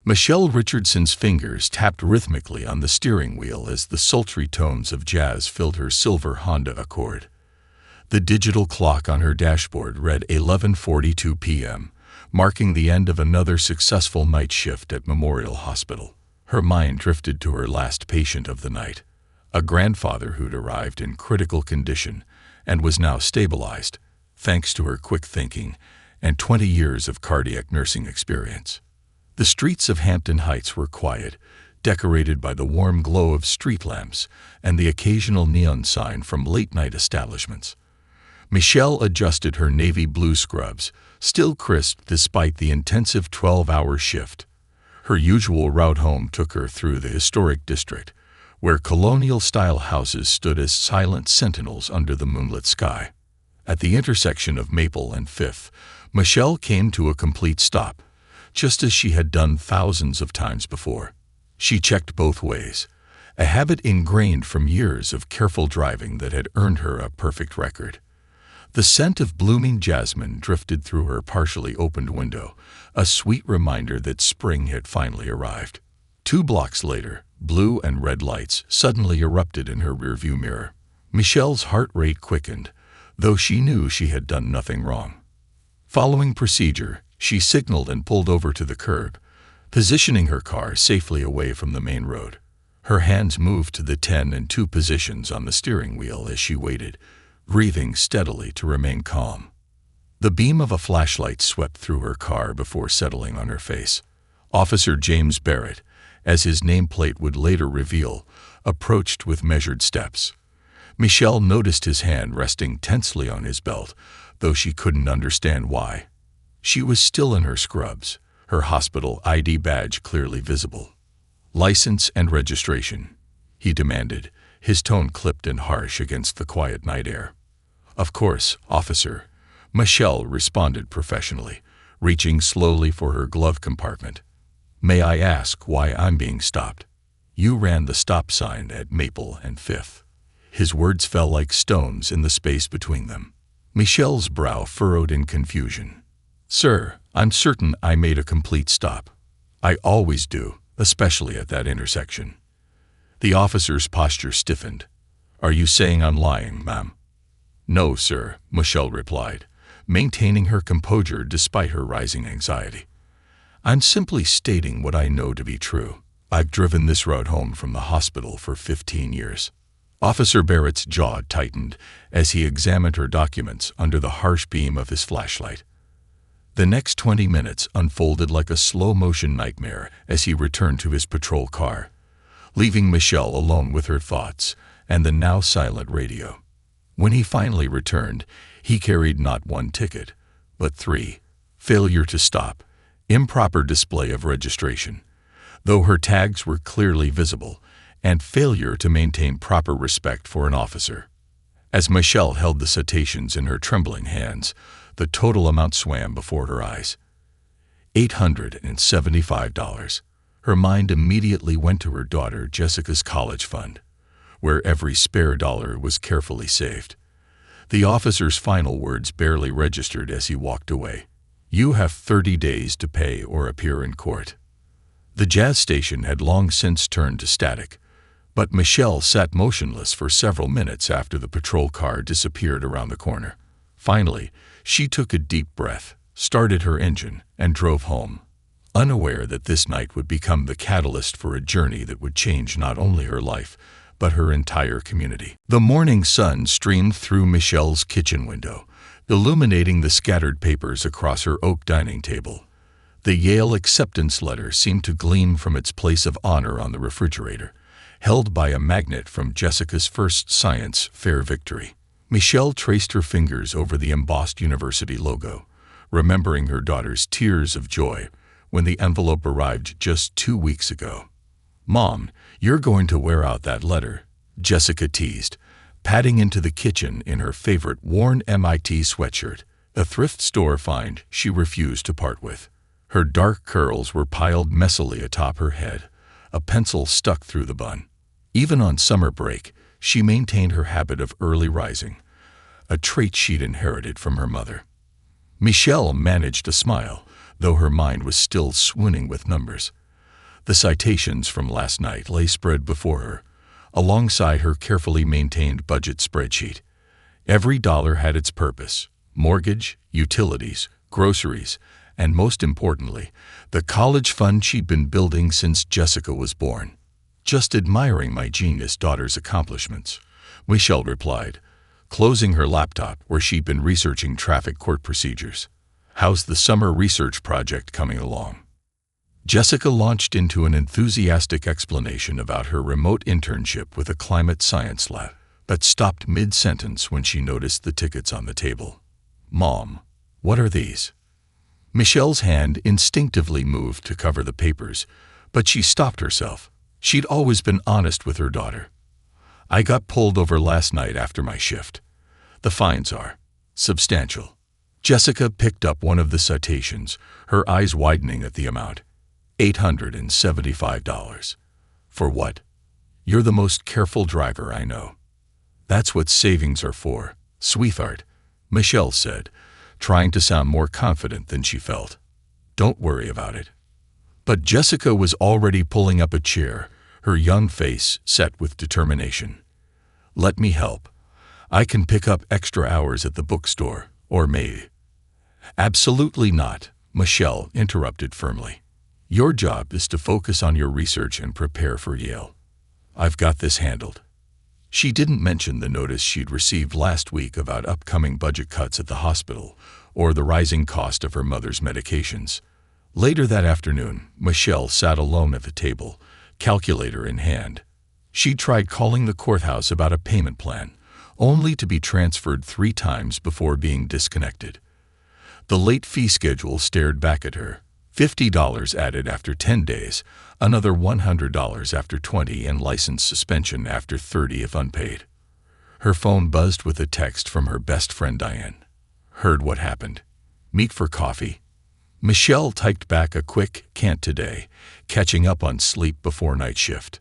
Michelle Richardson's fingers tapped rhythmically on the steering wheel as the sultry tones of jazz filled her silver Honda Accord. The digital clock on her dashboard read 11:42 p.m., marking the end of another successful night shift at Memorial Hospital. Her mind drifted to her last patient of the night, a grandfather who'd arrived in critical condition and was now stabilized, thanks to her quick thinking and 20 years of cardiac nursing experience. The streets of Hampton Heights were quiet, decorated by the warm glow of street lamps and the occasional neon sign from late-night establishments. Michelle adjusted her navy blue scrubs, still crisp despite the intensive 12-hour shift. Her usual route home took her through the historic district, where colonial-style houses stood as silent sentinels under the moonlit sky. At the intersection of Maple and Fifth, Michelle came to a complete stop, just as she had done thousands of times before. She checked both ways, a habit ingrained from years of careful driving that had earned her a perfect record. The scent of blooming jasmine drifted through her partially opened window, a sweet reminder that spring had finally arrived. 2 blocks later, blue and red lights suddenly erupted in her rearview mirror. Michelle's heart rate quickened, though she knew she had done nothing wrong. Following procedure, she signaled and pulled over to the curb, positioning her car safely away from the main road. Her hands moved to the 10 and 2 positions on the steering wheel as she waited, breathing steadily to remain calm. The beam of a flashlight swept through her car before settling on her face. Officer James Barrett, as his nameplate would later reveal, approached with measured steps. Michelle noticed his hand resting tensely on his belt, though she couldn't understand why. She was still in her scrubs, her hospital ID badge clearly visible. "License and registration," he demanded, his tone clipped and harsh against the quiet night air. "Of course, officer," Michelle responded professionally, reaching slowly for her glove compartment. "May I ask why I'm being stopped?" "You ran the stop sign at Maple and Fifth." His words fell like stones in the space between them. Michelle's brow furrowed in confusion. "Sir, I'm certain I made a complete stop. I always do, especially at that intersection." The officer's posture stiffened. "Are you saying I'm lying, ma'am?" "No, sir," Michelle replied, maintaining her composure despite her rising anxiety. "I'm simply stating what I know to be true. I've driven this route home from the hospital for 15 years. Officer Barrett's jaw tightened as he examined her documents under the harsh beam of his flashlight. The next 20 minutes unfolded like a slow-motion nightmare as he returned to his patrol car, leaving Michelle alone with her thoughts and the now silent radio. When he finally returned, he carried not 1 ticket, but 3: failure to stop, improper display of registration, though her tags were clearly visible, and failure to maintain proper respect for an officer. As Michelle held the citations in her trembling hands, the total amount swam before her eyes. $875. Her mind immediately went to her daughter Jessica's college fund, where every spare dollar was carefully saved. The officer's final words barely registered as he walked away. "You have 30 days to pay or appear in court." The jazz station had long since turned to static, but Michelle sat motionless for several minutes after the patrol car disappeared around the corner. Finally, she took a deep breath, started her engine, and drove home, unaware that this night would become the catalyst for a journey that would change not only her life, but her entire community. The morning sun streamed through Michelle's kitchen window, illuminating the scattered papers across her oak dining table. The Yale acceptance letter seemed to gleam from its place of honor on the refrigerator, held by a magnet from Jessica's first science fair victory. Michelle traced her fingers over the embossed university logo, remembering her daughter's tears of joy when the envelope arrived just 2 weeks ago. "Mom, you're going to wear out that letter," Jessica teased, padding into the kitchen in her favorite worn MIT sweatshirt, a thrift store find she refused to part with. Her dark curls were piled messily atop her head, a pencil stuck through the bun. Even on summer break, she maintained her habit of early rising, a trait she'd inherited from her mother. Michelle managed a smile, though her mind was still swooning with numbers. The citations from last night lay spread before her, alongside her carefully maintained budget spreadsheet. Every dollar had its purpose: mortgage, utilities, groceries, and most importantly, the college fund she'd been building since Jessica was born. "Just admiring my genius daughter's accomplishments," Michelle replied, closing her laptop where she'd been researching traffic court procedures. "How's the summer research project coming along?" Jessica launched into an enthusiastic explanation about her remote internship with a climate science lab, but stopped mid-sentence when she noticed the tickets on the table. "Mom, what are these?" Michelle's hand instinctively moved to cover the papers, but she stopped herself. She'd always been honest with her daughter. "I got pulled over last night after my shift. The fines are substantial." Jessica picked up one of the citations, her eyes widening at the amount. $875. "For what?" "You're the most careful driver I know." "That's what savings are for, sweetheart," Michelle said, trying to sound more confident than she felt. "Don't worry about it." But Jessica was already pulling up a chair, her young face set with determination. "Let me help. I can pick up extra hours at the bookstore, or maybe—" "Absolutely not," Michelle interrupted firmly. "Your job is to focus on your research and prepare for Yale. I've got this handled." She didn't mention the notice she'd received last week about upcoming budget cuts at the hospital or the rising cost of her mother's medications. Later that afternoon, Michelle sat alone at the table, calculator in hand. She tried calling the courthouse about a payment plan, only to be transferred 3 times before being disconnected. The late fee schedule stared back at her. $50 added after 10 days, another $100 after 20, and license suspension after 30 if unpaid. Her phone buzzed with a text from her best friend Diane. "Heard what happened. Meet for coffee." Michelle typed back a quick "can't today," catching up on sleep before night shift.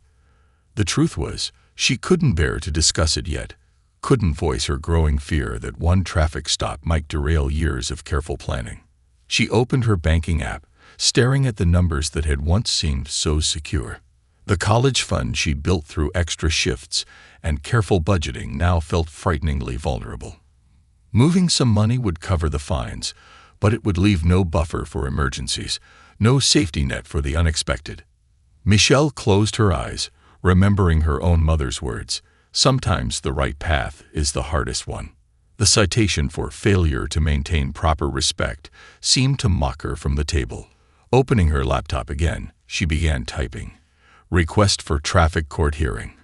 The truth was, she couldn't bear to discuss it yet, couldn't voice her growing fear that one traffic stop might derail years of careful planning. She opened her banking app, staring at the numbers that had once seemed so secure. The college fund she built through extra shifts and careful budgeting now felt frighteningly vulnerable. Moving some money would cover the fines, but it would leave no buffer for emergencies, no safety net for the unexpected. Michelle closed her eyes, remembering her own mother's words, "Sometimes the right path is the hardest one." The citation for failure to maintain proper respect seemed to mock her from the table. Opening her laptop again, she began typing. "Request for traffic court hearing."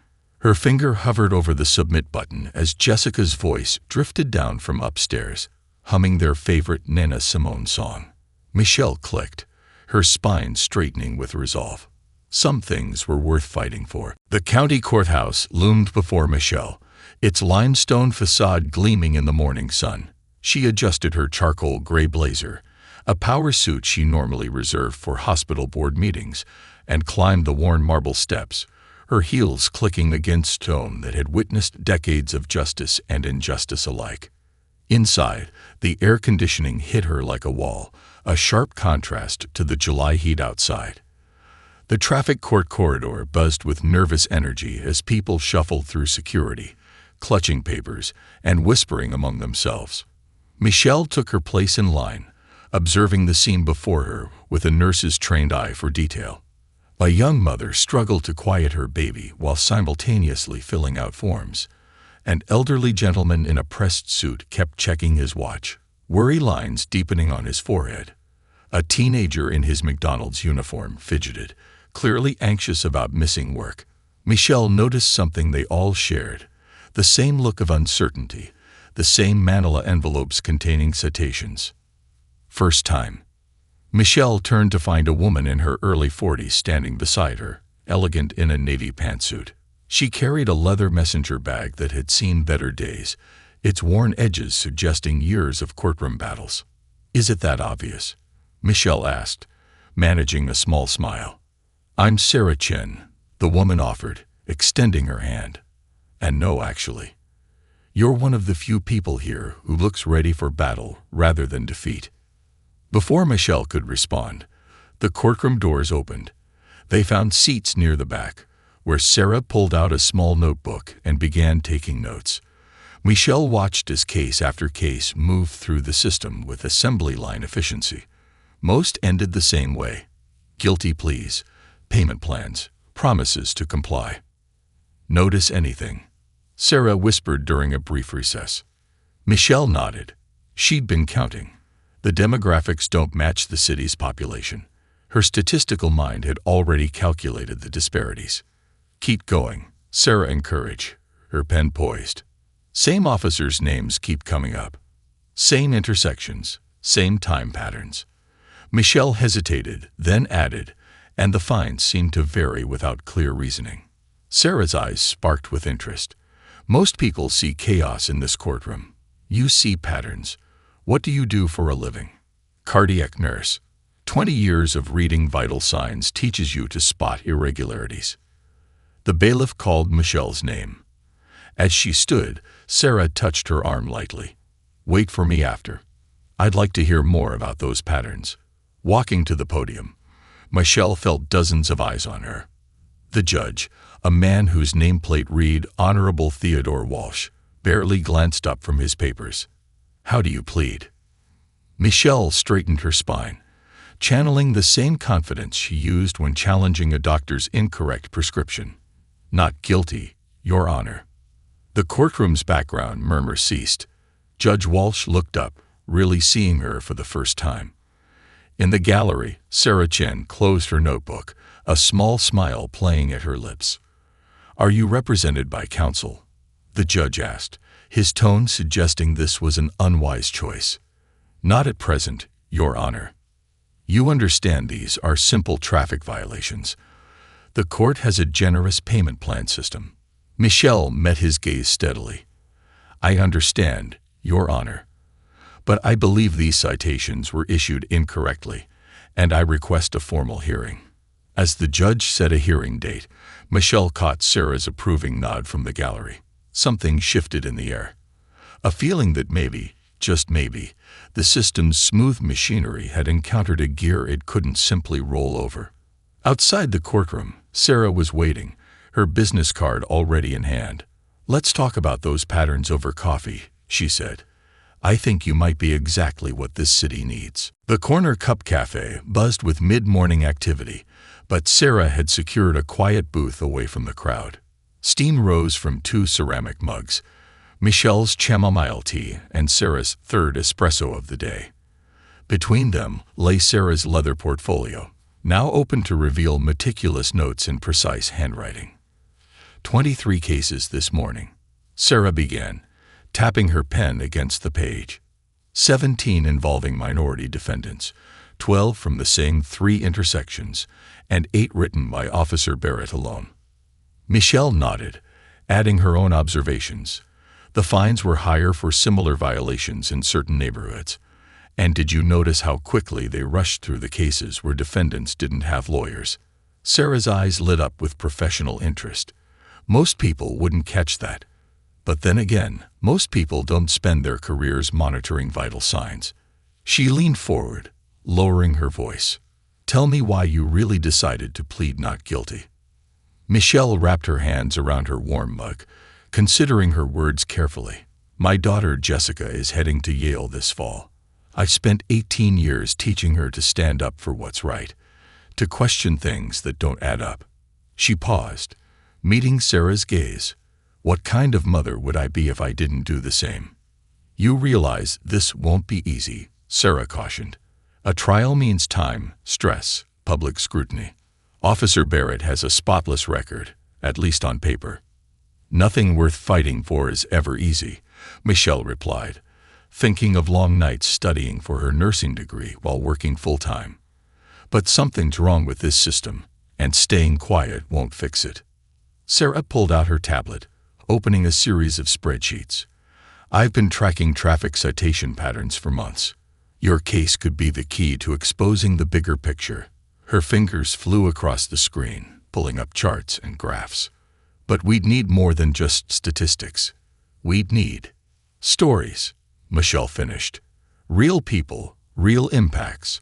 Her finger hovered over the submit button as Jessica's voice drifted down from upstairs, humming their favorite Nina Simone song. Michelle clicked, her spine straightening with resolve. Some things were worth fighting for. The county courthouse loomed before Michelle, its limestone facade gleaming in the morning sun. She adjusted her charcoal gray blazer, a power suit she normally reserved for hospital board meetings, and climbed the worn marble steps, her heels clicking against stone that had witnessed decades of justice and injustice alike. Inside, the air conditioning hit her like a wall, a sharp contrast to the July heat outside. The traffic court corridor buzzed with nervous energy as people shuffled through security, clutching papers and whispering among themselves. Michelle took her place in line, observing the scene before her with a nurse's trained eye for detail. A young mother struggled to quiet her baby while simultaneously filling out forms. An elderly gentleman in a pressed suit kept checking his watch, worry lines deepening on his forehead. A teenager in his McDonald's uniform fidgeted, clearly anxious about missing work. Michelle noticed something they all shared: the same look of uncertainty, the same manila envelopes containing citations. First time. Michelle turned to find a woman in her early 40s standing beside her, elegant in a navy pantsuit. She carried a leather messenger bag that had seen better days, its worn edges suggesting years of courtroom battles. "Is it that obvious?" Michelle asked, managing a small smile. "I'm Sarah Chen," the woman offered, extending her hand. "And no, actually. You're one of the few people here who looks ready for battle rather than defeat." Before Michelle could respond, the courtroom doors opened. They found seats near the back, where Sarah pulled out a small notebook and began taking notes. Michelle watched as case after case moved through the system with assembly line efficiency. Most ended the same way: guilty pleas, payment plans, promises to comply. "Notice anything?" Sarah whispered during a brief recess. Michelle nodded. She'd been counting. The demographics don't match the city's population. Her statistical mind had already calculated the disparities. "Keep going," Sarah encouraged, her pen poised. Same officers' names keep coming up. Same intersections, same time patterns. Michelle hesitated, then added, and the finds seemed to vary without clear reasoning. Sarah's eyes sparked with interest. "Most people see chaos in this courtroom. You see patterns. What do you do for a living?" "Cardiac nurse. 20 years of reading vital signs teaches you to spot irregularities." The bailiff called Michelle's name. As she stood, Sarah touched her arm lightly. "Wait for me after. I'd like to hear more about those patterns." Walking to the podium, Michelle felt dozens of eyes on her. The judge, a man whose nameplate read Honorable Theodore Walsh, barely glanced up from his papers. "How do you plead?" Michelle straightened her spine, channeling the same confidence she used when challenging a doctor's incorrect prescription. "Not guilty, Your Honor." The courtroom's background murmur ceased. Judge Walsh looked up, really seeing her for the first time. In the gallery, Sarah Chen closed her notebook, a small smile playing at her lips. "Are you represented by counsel?" the judge asked, his tone suggesting this was an unwise choice. "Not at present, Your Honor." "You understand these are simple traffic violations. The court has a generous payment plan system." Michelle met his gaze steadily. "I understand, Your Honor. But I believe these citations were issued incorrectly, and I request a formal hearing." As the judge set a hearing date, Michelle caught Sarah's approving nod from the gallery. Something shifted in the air. A feeling that maybe, just maybe, the system's smooth machinery had encountered a gear it couldn't simply roll over. Outside the courtroom, Sarah was waiting, her business card already in hand. "Let's talk about those patterns over coffee," she said. "I think you might be exactly what this city needs." The Corner Cup Cafe buzzed with mid-morning activity, but Sarah had secured a quiet booth away from the crowd. Steam rose from 2 ceramic mugs, Michelle's chamomile tea and Sarah's third espresso of the day. Between them lay Sarah's leather portfolio, now open to reveal meticulous notes in precise handwriting. 23 cases this morning, Sarah began, tapping her pen against the page. 17 involving minority defendants, 12 from the same 3 intersections, and 8 written by Officer Barrett alone. Michelle nodded, adding her own observations. The fines were higher for similar violations in certain neighborhoods. And did you notice how quickly they rushed through the cases where defendants didn't have lawyers? Sarah's eyes lit up with professional interest. Most people wouldn't catch that. But then again, most people don't spend their careers monitoring vital signs. She leaned forward, lowering her voice. "Tell me why you really decided to plead not guilty." Michelle wrapped her hands around her warm mug, considering her words carefully. "My daughter Jessica is heading to Yale this fall. I've spent 18 years teaching her to stand up for what's right, to question things that don't add up." She paused, meeting Sarah's gaze. "What kind of mother would I be if I didn't do the same?" "You realize this won't be easy," Sarah cautioned. "A trial means time, stress, public scrutiny. Officer Barrett has a spotless record, at least on paper." "Nothing worth fighting for is ever easy," Michelle replied, thinking of long nights studying for her nursing degree while working full-time. "But something's wrong with this system, and staying quiet won't fix it." Sarah pulled out her tablet, opening a series of spreadsheets. "I've been tracking traffic citation patterns for months. Your case could be the key to exposing the bigger picture." Her fingers flew across the screen, pulling up charts and graphs. "But we'd need more than just statistics. We'd need stories," Michelle finished. "Real people, real impacts.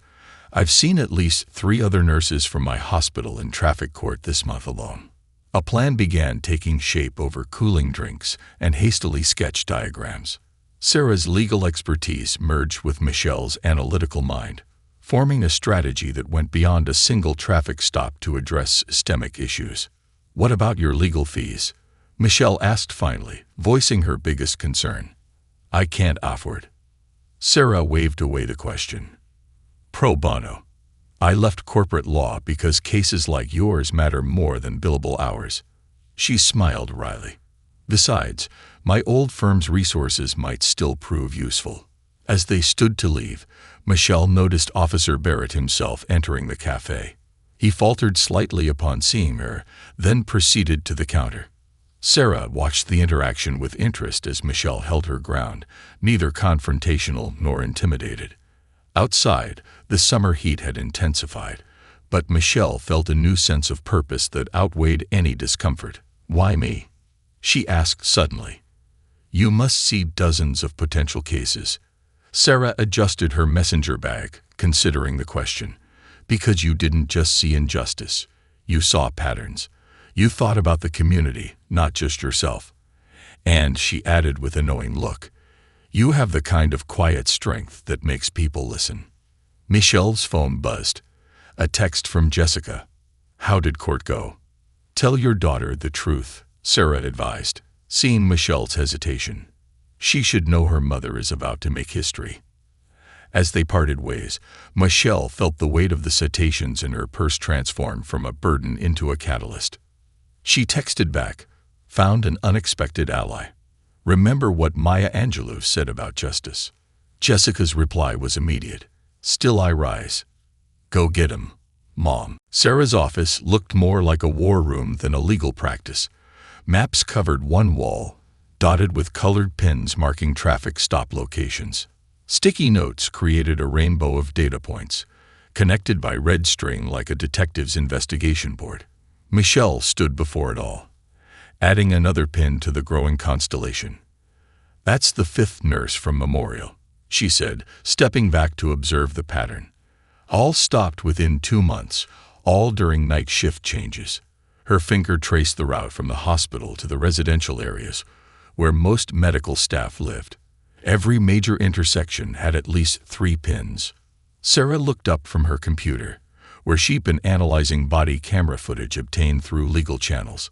I've seen at least 3 other nurses from my hospital in traffic court this month alone. A plan began taking shape over cooling drinks and hastily sketched diagrams. Sarah's legal expertise merged with Michelle's analytical mind, forming a strategy that went beyond a single traffic stop to address systemic issues. "What about your legal fees?" Michelle asked finally, voicing her biggest concern. "I can't afford." Sarah waved away the question. "Pro bono. I left corporate law because cases like yours matter more than billable hours." She smiled wryly. "Besides, my old firm's resources might still prove useful." As they stood to leave, Michelle noticed Officer Barrett himself entering the cafe. He faltered slightly upon seeing her, then proceeded to the counter. Sarah watched the interaction with interest as Michelle held her ground, neither confrontational nor intimidated. Outside, the summer heat had intensified, but Michelle felt a new sense of purpose that outweighed any discomfort. "Why me?" she asked suddenly. "You must see dozens of potential cases." Sarah adjusted her messenger bag, considering the question. "Because you didn't just see injustice. You saw patterns. You thought about the community, not just yourself." And she added with a knowing look, "You have the kind of quiet strength that makes people listen." Michelle's phone buzzed. A text from Jessica. "How did court go?" "Tell your daughter the truth," Sarah advised, seeing Michelle's hesitation. "She should know her mother is about to make history." As they parted ways, Michelle felt the weight of the citations in her purse transform from a burden into a catalyst. She texted back, "Found an unexpected ally. Remember what Maya Angelou said about justice." Jessica's reply was immediate. "Still I rise. Go get 'em, Mom." Sarah's office looked more like a war room than a legal practice. Maps covered one wall, dotted with colored pins marking traffic stop locations. Sticky notes created a rainbow of data points, connected by red string like a detective's investigation board. Michelle stood before it all, adding another pin to the growing constellation. "That's the 5th nurse from Memorial," she said, stepping back to observe the pattern. "All stopped within 2 months, all during night shift changes." Her finger traced the route from the hospital to the residential areas, where most medical staff lived. Every major intersection had at least 3 pins. Sarah looked up from her computer, where she'd been analyzing body camera footage obtained through legal channels.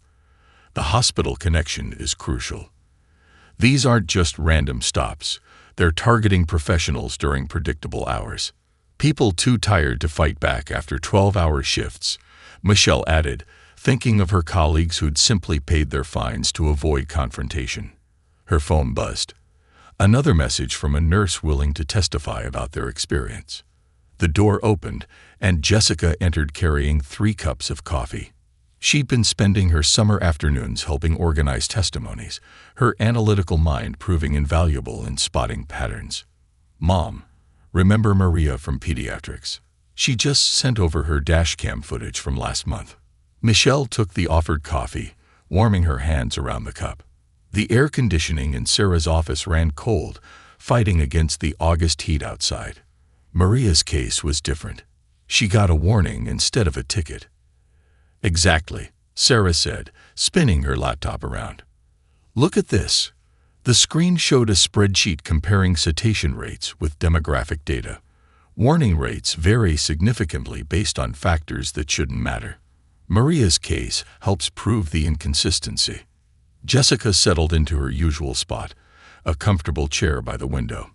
The hospital connection is crucial. These aren't just random stops. They're targeting professionals during predictable hours. People too tired to fight back after 12-hour shifts, Michelle added, thinking of her colleagues who'd simply paid their fines to avoid confrontation. Her phone buzzed. Another message from a nurse willing to testify about their experience. The door opened, and Jessica entered carrying 3 cups of coffee. She'd been spending her summer afternoons helping organize testimonies, her analytical mind proving invaluable in spotting patterns. "Mom, remember Maria from pediatrics? She just sent over her dashcam footage from last month." Michelle took the offered coffee, warming her hands around the cup. The air conditioning in Sarah's office ran cold, fighting against the August heat outside. Maria's case was different. She got a warning instead of a ticket. "Exactly," Sarah said, spinning her laptop around. "Look at this." The screen showed a spreadsheet comparing citation rates with demographic data. Warning rates vary significantly based on factors that shouldn't matter. Maria's case helps prove the inconsistency. Jessica settled into her usual spot, a comfortable chair by the window.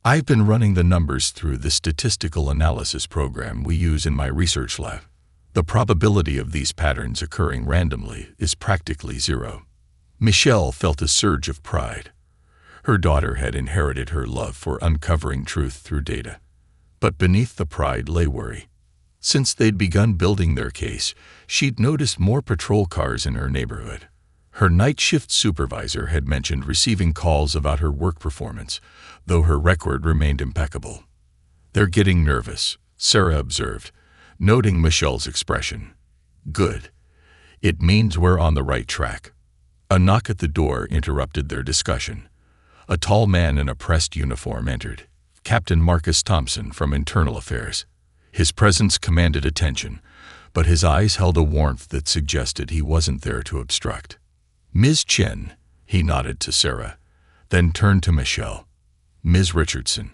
"I've been running the numbers through the statistical analysis program we use in my research lab. The probability of these patterns occurring randomly is practically 0. Michelle felt a surge of pride. Her daughter had inherited her love for uncovering truth through data. But beneath the pride lay worry. Since they'd begun building their case, she'd noticed more patrol cars in her neighborhood. Her night shift supervisor had mentioned receiving calls about her work performance, though her record remained impeccable. "They're getting nervous," Sarah observed, noting Michelle's expression. "Good. It means we're on the right track." A knock at the door interrupted their discussion. A tall man in a pressed uniform entered. "Captain Marcus Thompson from Internal Affairs." His presence commanded attention, but his eyes held a warmth that suggested he wasn't there to obstruct. "Ms. Chen," he nodded to Sarah, then turned to Michelle. "Ms. Richardson,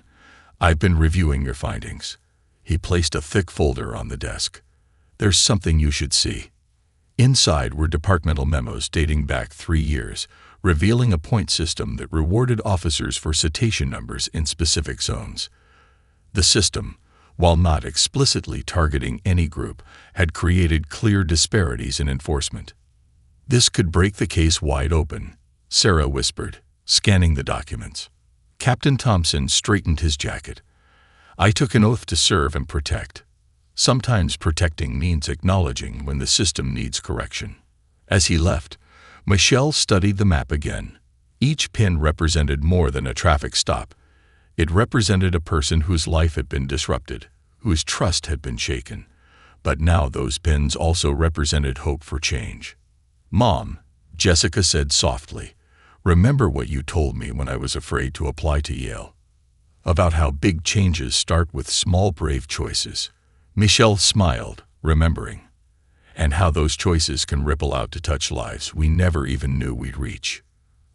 I've been reviewing your findings." He placed a thick folder on the desk. "There's something you should see." Inside were departmental memos dating back 3 years, revealing a point system that rewarded officers for citation numbers in specific zones. The system, while not explicitly targeting any group, had created clear disparities in enforcement. "This could break the case wide open," Sarah whispered, scanning the documents. Captain Thompson straightened his jacket. "I took an oath to serve and protect. Sometimes protecting means acknowledging when the system needs correction." As he left, Michelle studied the map again. Each pin represented more than a traffic stop. It represented a person whose life had been disrupted, whose trust had been shaken. But now those pins also represented hope for change. "Mom," Jessica said softly, "remember what you told me when I was afraid to apply to Yale? About how big changes start with small, brave choices." Michelle smiled, remembering. "And how those choices can ripple out to touch lives we never even knew we'd reach."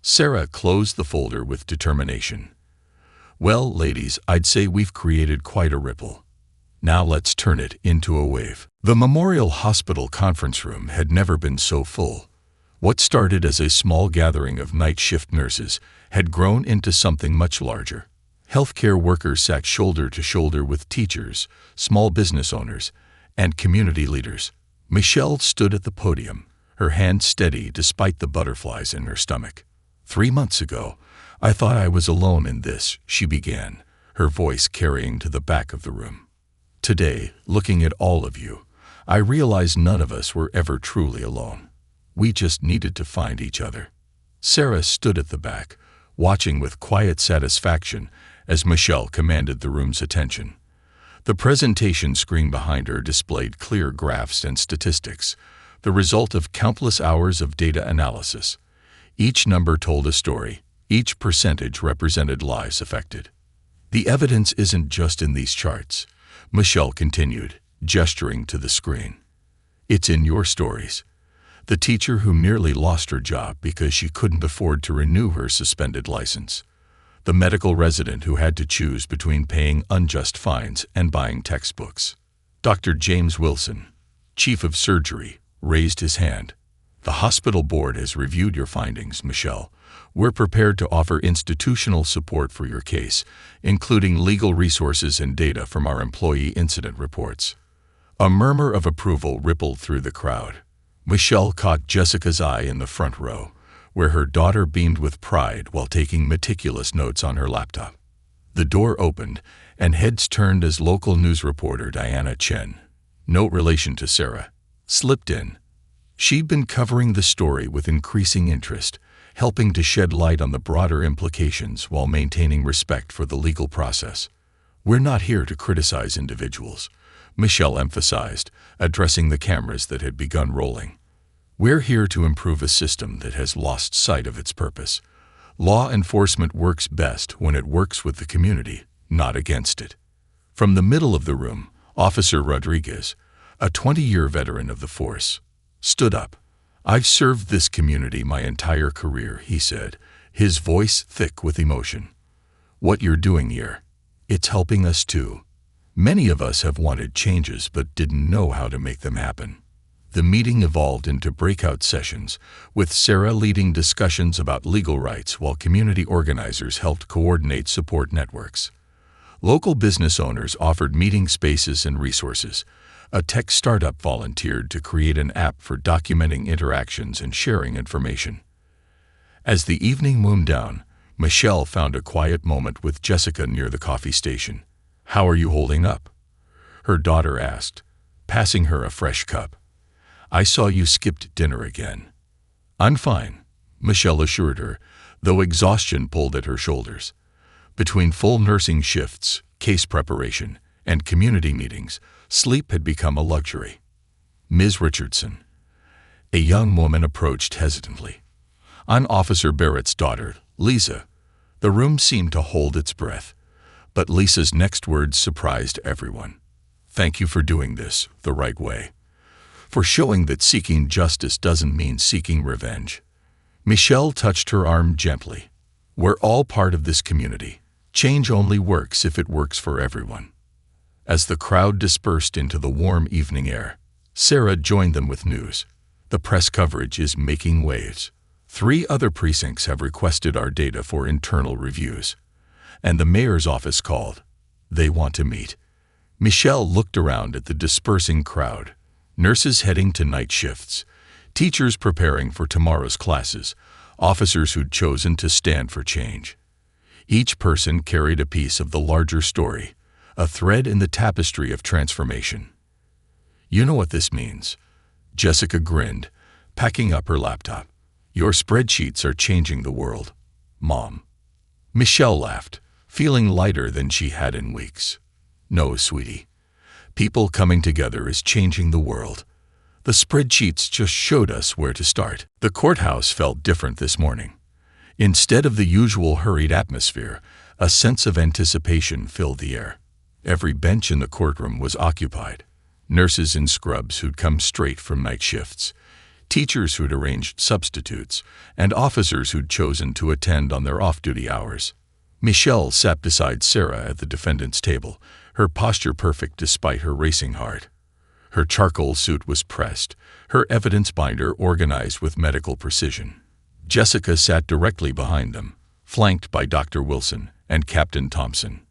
Sarah closed the folder with determination. "Well, ladies, I'd say we've created quite a ripple. Now let's turn it into a wave." The Memorial Hospital conference room had never been so full. What started as a small gathering of night shift nurses had grown into something much larger. Healthcare workers sat shoulder to shoulder with teachers, small business owners, and community leaders. Michelle stood at the podium, her hand steady despite the butterflies in her stomach. "3 months ago, I thought I was alone in this," she began, her voice carrying to the back of the room. "Today, looking at all of you, I realize none of us were ever truly alone. We just needed to find each other." Sarah stood at the back, watching with quiet satisfaction as Michelle commanded the room's attention. The presentation screen behind her displayed clear graphs and statistics, the result of countless hours of data analysis. Each number told a story, each percentage represented lives affected. "The evidence isn't just in these charts," Michelle continued, gesturing to the screen. "It's in your stories. The teacher who nearly lost her job because she couldn't afford to renew her suspended license. The medical resident who had to choose between paying unjust fines and buying textbooks." Dr. James Wilson, chief of surgery, raised his hand. "The hospital board has reviewed your findings, Michelle. We're prepared to offer institutional support for your case, including legal resources and data from our employee incident reports." A murmur of approval rippled through the crowd. Michelle caught Jessica's eye in the front row, where her daughter beamed with pride while taking meticulous notes on her laptop. The door opened, and heads turned as local news reporter Diana Chen, no relation to Sarah, slipped in. She'd been covering the story with increasing interest, helping to shed light on the broader implications while maintaining respect for the legal process. "We're not here to criticize individuals," Michelle emphasized, addressing the cameras that had begun rolling. "We're here to improve a system that has lost sight of its purpose. Law enforcement works best when it works with the community, not against it." From the middle of the room, Officer Rodriguez, a 20-year veteran of the force, stood up. "I've served this community my entire career," he said, his voice thick with emotion. "What you're doing here, it's helping us too. Many of us have wanted changes but didn't know how to make them happen." The meeting evolved into breakout sessions, with Sarah leading discussions about legal rights while community organizers helped coordinate support networks. Local business owners offered meeting spaces and resources. A tech startup volunteered to create an app for documenting interactions and sharing information. As the evening wound down, Michelle found a quiet moment with Jessica near the coffee station. "How are you holding up?" her daughter asked, passing her a fresh cup. "I saw you skipped dinner again." "I'm fine," Michelle assured her, though exhaustion pulled at her shoulders. Between full nursing shifts, case preparation, and community meetings, sleep had become a luxury. "Ms. Richardson." A young woman approached hesitantly. "I'm Officer Barrett's daughter, Lisa." The room seemed to hold its breath, but Lisa's next words surprised everyone. Thank you for doing this the right way, for showing that seeking justice doesn't mean seeking revenge." Michelle touched her arm gently. "We're all part of this community. Change only works if it works for everyone." As the crowd dispersed into the warm evening air, Sarah joined them with news. "The press coverage is making waves. 3 other precincts have requested our data for internal reviews. And the mayor's office called. They want to meet." Michelle looked around at the dispersing crowd. Nurses heading to night shifts, teachers preparing for tomorrow's classes, officers who'd chosen to stand for change. Each person carried a piece of the larger story, a thread in the tapestry of transformation. "You know what this means?" Jessica grinned, packing up her laptop. "Your spreadsheets are changing the world, Mom." Michelle laughed, feeling lighter than she had in weeks. "No, sweetie. People coming together is changing the world. The spreadsheets just showed us where to start." The courthouse felt different this morning. Instead of the usual hurried atmosphere, a sense of anticipation filled the air. Every bench in the courtroom was occupied. Nurses in scrubs who'd come straight from night shifts, teachers who'd arranged substitutes, and officers who'd chosen to attend on their off-duty hours. Michelle sat beside Sarah at the defendant's table, her posture perfect despite her racing heart. Her charcoal suit was pressed, her evidence binder organized with medical precision. Jessica sat directly behind them, flanked by Dr. Wilson and Captain Thompson.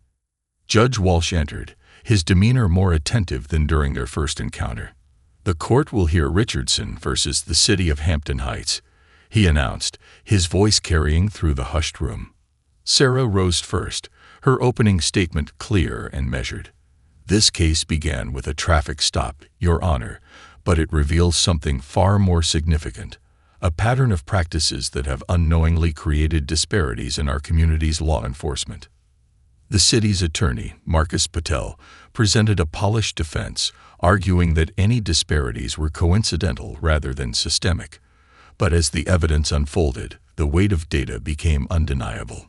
Judge Walsh entered, his demeanor more attentive than during their first encounter. "The court will hear Richardson versus the City of Hampton Heights," he announced, his voice carrying through the hushed room. Sarah rose first, her opening statement clear and measured. "This case began with a traffic stop, Your Honor, but it reveals something far more significant, a pattern of practices that have unknowingly created disparities in our community's law enforcement." The city's attorney, Marcus Patel, presented a polished defense, arguing that any disparities were coincidental rather than systemic. But as the evidence unfolded, the weight of data became undeniable.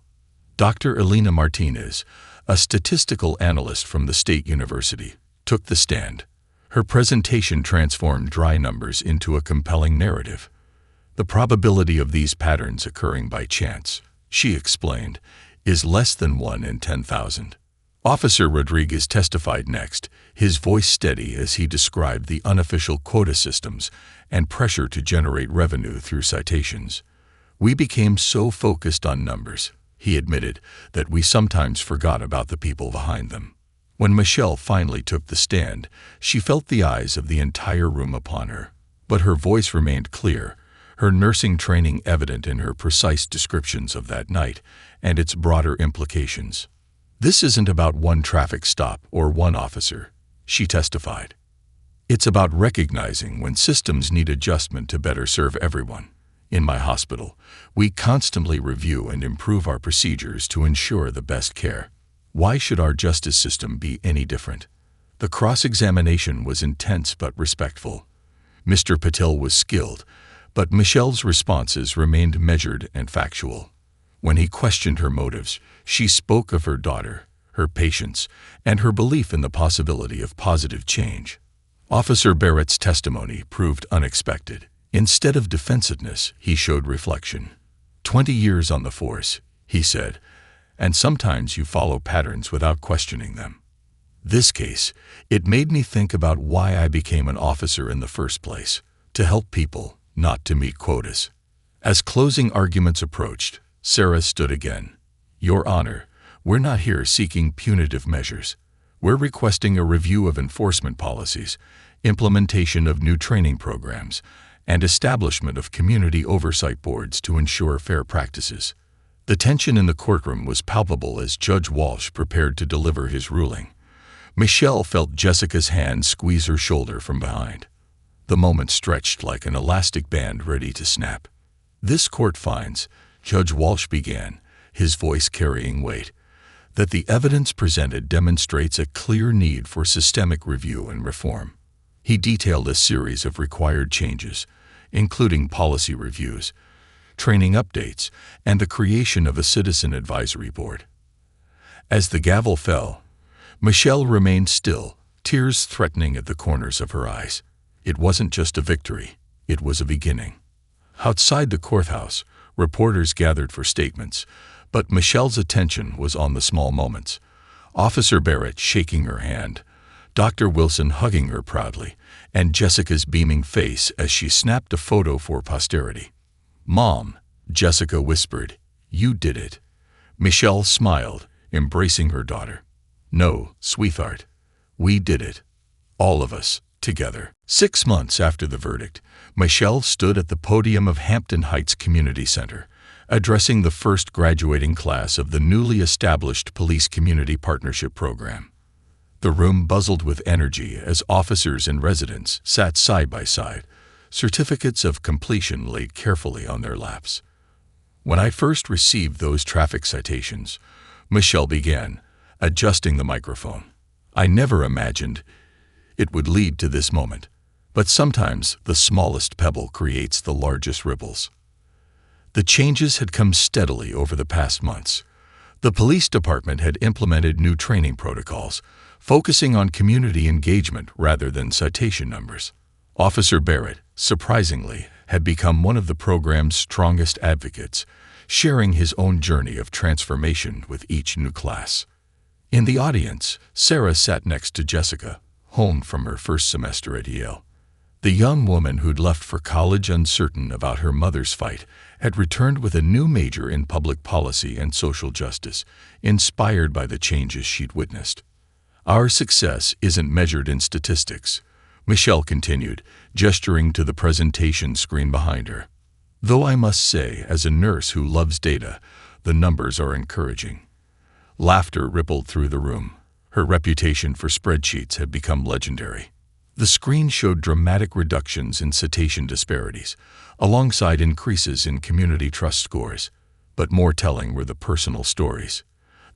Dr. Elena Martinez, a statistical analyst from the State University, took the stand. Her presentation transformed dry numbers into a compelling narrative. "The probability of these patterns occurring by chance," she explained, "is less than 1 in 10,000. Officer Rodriguez testified next, his voice steady as he described the unofficial quota systems and pressure to generate revenue through citations. "We became so focused on numbers," he admitted, "that we sometimes forgot about the people behind them." When Michelle finally took the stand, she felt the eyes of the entire room upon her. But her voice remained clear, her nursing training evident in her precise descriptions of that night and its broader implications. "This isn't about one traffic stop or one officer," she testified. "It's about recognizing when systems need adjustment to better serve everyone. In my hospital, we constantly review and improve our procedures to ensure the best care. Why should our justice system be any different?" The cross-examination was intense but respectful. Mr. Patel was skilled, but Michelle's responses remained measured and factual. When he questioned her motives, she spoke of her daughter, her patience, and her belief in the possibility of positive change. Officer Barrett's testimony proved unexpected. Instead of defensiveness, he showed reflection. 20 years on the force," he said, "and sometimes you follow patterns without questioning them. This case, it made me think about why I became an officer in the first place, to help people, not to meet quotas." As closing arguments approached, Sarah stood again. "Your Honor, we're not here seeking punitive measures. We're requesting a review of enforcement policies, implementation of new training programs, and establishment of community oversight boards to ensure fair practices." The tension in the courtroom was palpable as Judge Walsh prepared to deliver his ruling. Michelle felt Jessica's hand squeeze her shoulder from behind. The moment stretched like an elastic band ready to snap. "This court finds," Judge Walsh began, his voice carrying weight, "that the evidence presented demonstrates a clear need for systemic review and reform." He detailed a series of required changes, including policy reviews, training updates, and the creation of a citizen advisory board. As the gavel fell, Michelle remained still, tears threatening at the corners of her eyes. It wasn't just a victory, it was a beginning. Outside the courthouse, reporters gathered for statements, but Michelle's attention was on the small moments. Officer Barrett shaking her hand, Dr. Wilson hugging her proudly, and Jessica's beaming face as she snapped a photo for posterity. "Mom," Jessica whispered, "you did it." Michelle smiled, embracing her daughter. "No, sweetheart. We did it. All of us, together." 6 months after the verdict, Michelle stood at the podium of Hampton Heights Community Center, addressing the first graduating class of the newly established Police Community Partnership Program. The room buzzed with energy as officers and residents sat side by side, certificates of completion laid carefully on their laps. "When I first received those traffic citations," Michelle began, adjusting the microphone, "I never imagined it would lead to this moment. But sometimes the smallest pebble creates the largest ripples." The changes had come steadily over the past months. The police department had implemented new training protocols, focusing on community engagement rather than citation numbers. Officer Barrett, surprisingly, had become one of the program's strongest advocates, sharing his own journey of transformation with each new class. In the audience, Sarah sat next to Jessica, home from her first semester at Yale. The young woman who'd left for college uncertain about her mother's fight had returned with a new major in public policy and social justice, inspired by the changes she'd witnessed. "Our success isn't measured in statistics," Michelle continued, gesturing to the presentation screen behind her. "Though I must say, as a nurse who loves data, the numbers are encouraging." Laughter rippled through the room. Her reputation for spreadsheets had become legendary. The screen showed dramatic reductions in citation disparities, alongside increases in community trust scores. But more telling were the personal stories.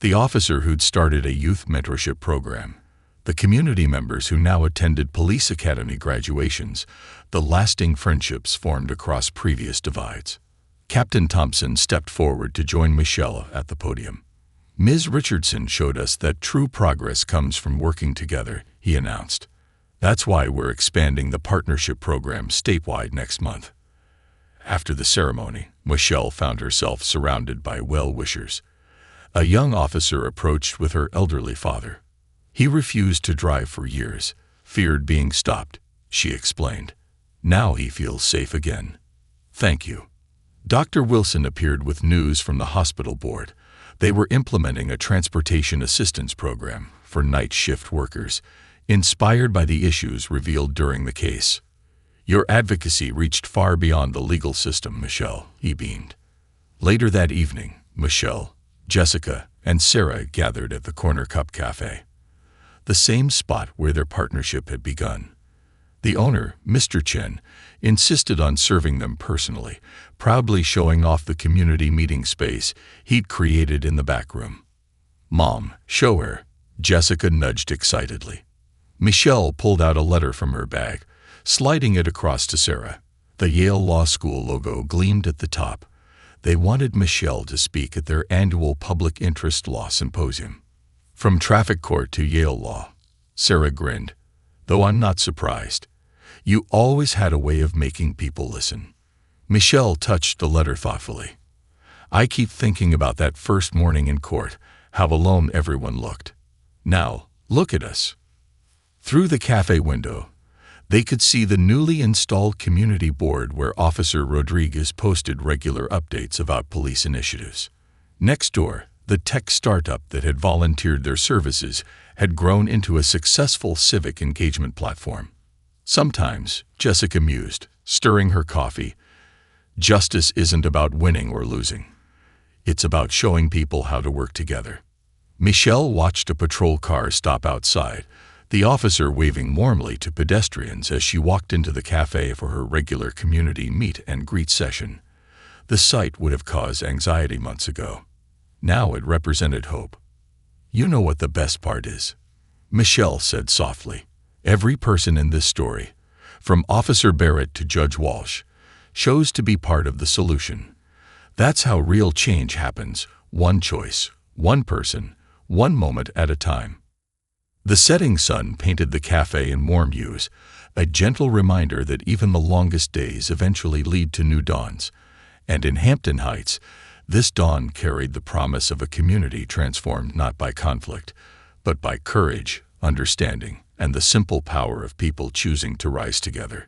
The officer who'd started a youth mentorship program, the community members who now attended police academy graduations, the lasting friendships formed across previous divides. Captain Thompson stepped forward to join Michelle at the podium. "Ms. Richardson showed us that true progress comes from working together," he announced. "That's why we're expanding the partnership program statewide next month." After the ceremony, Michelle found herself surrounded by well-wishers. A young officer approached with her elderly father. "He refused to drive for years, feared being stopped," she explained. "Now he feels safe again. Thank you." Dr. Wilson appeared with news from the hospital board. They were implementing a transportation assistance program for night shift workers, inspired by the issues revealed during the case. "Your advocacy reached far beyond the legal system, Michelle," he beamed. Later that evening, Michelle, Jessica, and Sarah gathered at the Corner Cup Cafe, the same spot where their partnership had begun. The owner, Mr. Chen, insisted on serving them personally, proudly showing off the community meeting space he'd created in the back room. "Mom, show her," Jessica nudged excitedly. Michelle pulled out a letter from her bag, sliding it across to Sarah. The Yale Law School logo gleamed at the top. They wanted Michelle to speak at their annual Public Interest Law Symposium. "From traffic court to Yale Law," Sarah grinned. "Though I'm not surprised. You always had a way of making people listen." Michelle touched the letter thoughtfully. "I keep thinking about that first morning in court, how alone everyone looked. Now, look at us." Through the cafe window, they could see the newly installed community board where Officer Rodriguez posted regular updates about police initiatives. Next door, the tech startup that had volunteered their services had grown into a successful civic engagement platform. Sometimes, Jessica mused, stirring her coffee, justice isn't about winning or losing. It's about showing people how to work together. Michelle watched a patrol car stop outside, the officer waving warmly to pedestrians as she walked into the cafe for her regular community meet and greet session. The sight would have caused anxiety months ago. Now it represented hope. "You know what the best part is," Michelle said softly. "Every person in this story, from Officer Barrett to Judge Walsh, chose to be part of the solution. That's how real change happens, one choice, one person, one moment at a time." The setting sun painted the cafe in warm hues, a gentle reminder that even the longest days eventually lead to new dawns. And in Hampton Heights, this dawn carried the promise of a community transformed not by conflict, but by courage, understanding, and the simple power of people choosing to rise together.